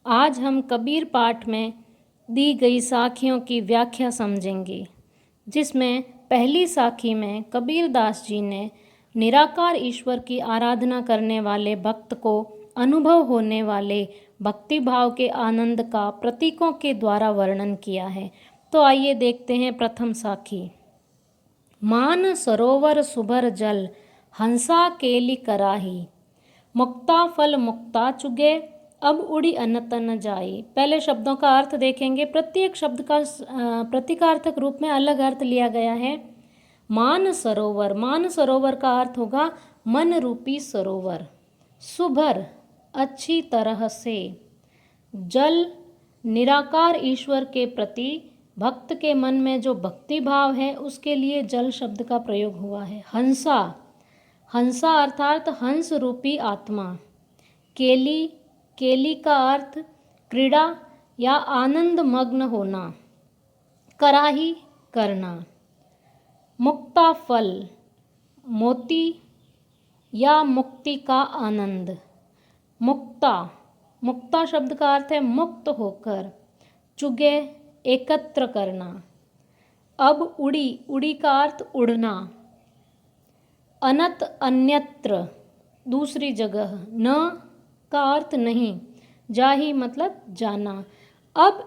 आज हम कबीर पाठ में दी गई साखियों की व्याख्या समझेंगे, जिसमें पहली साखी में कबीर दास जी ने निराकार ईश्वर की आराधना करने वाले भक्त को अनुभव होने वाले भक्ति भाव के आनंद का प्रतीकों के द्वारा वर्णन किया है। तो आइए देखते हैं प्रथम साखी। मान सरोवर सुभर जल, हंसा केली कराही, मुक्ता फल मुक्ता चुगे, अब उड़ी अनत न जाई। पहले शब्दों का अर्थ देखेंगे। प्रत्येक शब्द का प्रतीकार्थक रूप में अलग अर्थ लिया गया है। मान सरोवर का अर्थ होगा मन रूपी सरोवर। सुभर अच्छी तरह से, जल निराकार ईश्वर के प्रति भक्त के मन में जो भक्ति भाव है उसके लिए जल शब्द का प्रयोग हुआ है। हंसा अर्थात हंस रूपी आत्मा। केली का अर्थ क्रीड़ा या आनंद मग्न होना। कराही करना। मुक्ता फल मोती या मुक्ति का आनंद। मुक्ता शब्द का अर्थ है मुक्त होकर। चुगे एकत्र करना। अब उड़ी का अर्थ उड़ना। अनत अन्यत्र दूसरी जगह। न का अर्थ नहीं। जाही मतलब जाना। अब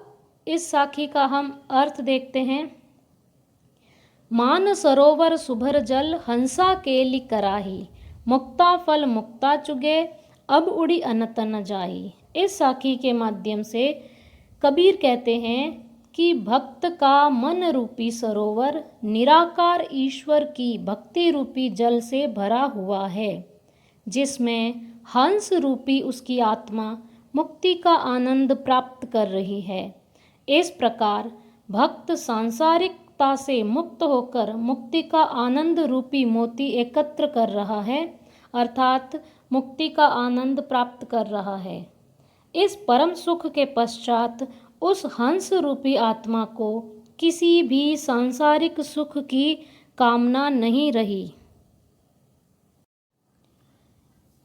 इस साखी का हम अर्थ देखते हैं। मान सरोवर सुभर जल, हंसा केली कराही, मुक्ता फल मुक्ता चुगे, अब उड़ी अनत न जाही। इस साखी के माध्यम से कबीर कहते हैं कि भक्त का मन रूपी सरोवर निराकार ईश्वर की भक्ति रूपी जल से भरा हुआ है, जिसमें हंस रूपी उसकी आत्मा मुक्ति का आनंद प्राप्त कर रही है। इस प्रकार भक्त सांसारिकता से मुक्त होकर मुक्ति का आनंद रूपी मोती एकत्र कर रहा है, अर्थात मुक्ति का आनंद प्राप्त कर रहा है। इस परम सुख के पश्चात उस हंस रूपी आत्मा को किसी भी सांसारिक सुख की कामना नहीं रही।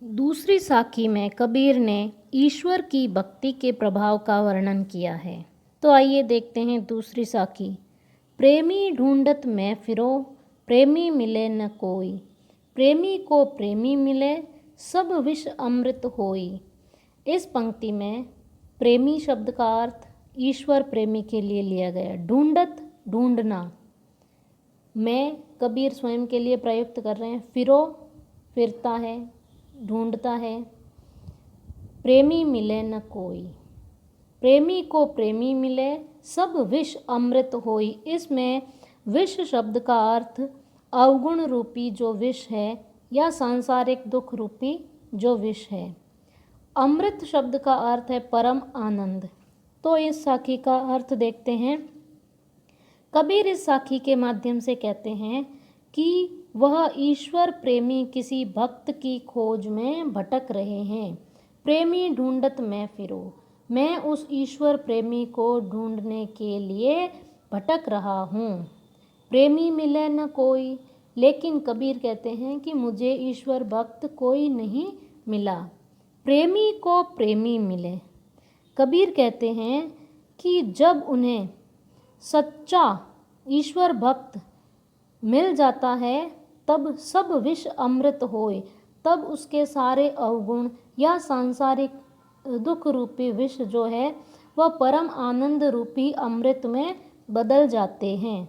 दूसरी साखी में कबीर ने ईश्वर की भक्ति के प्रभाव का वर्णन किया है। तो आइए देखते हैं दूसरी साखी। प्रेमी ढूंढत मैं फिरो, प्रेमी मिले न कोई, प्रेमी को प्रेमी मिले, सब विष अमृत होई। इस पंक्ति में प्रेमी शब्द का अर्थ ईश्वर प्रेमी के लिए लिया गया। ढूंढत ढूंढना, मैं कबीर स्वयं के लिए प्रयुक्त कर रहे हैं। फिरो फिरता है, ढूंढता है। प्रेमी मिले न कोई, प्रेमी को प्रेमी मिले, सब विष अमृत होई। इसमें विष शब्द का अर्थ अवगुण रूपी जो विष है या सांसारिक दुख रूपी जो विष है। अमृत शब्द का अर्थ है परम आनंद। तो इस साखी का अर्थ देखते हैं। कबीर इस साखी के माध्यम से कहते हैं कि वह ईश्वर प्रेमी किसी भक्त की खोज में भटक रहे हैं। प्रेमी ढूंढत मैं फिरो, मैं उस ईश्वर प्रेमी को ढूंढने के लिए भटक रहा हूँ। प्रेमी मिले न कोई, लेकिन कबीर कहते हैं कि मुझे ईश्वर भक्त कोई नहीं मिला। प्रेमी को प्रेमी मिले, कबीर कहते हैं कि जब उन्हें सच्चा ईश्वर भक्त मिल जाता है तब सब विष अमृत होए, तब उसके सारे अवगुण या सांसारिक दुख रूपी विष जो है वह परम आनंद रूपी अमृत में बदल जाते हैं।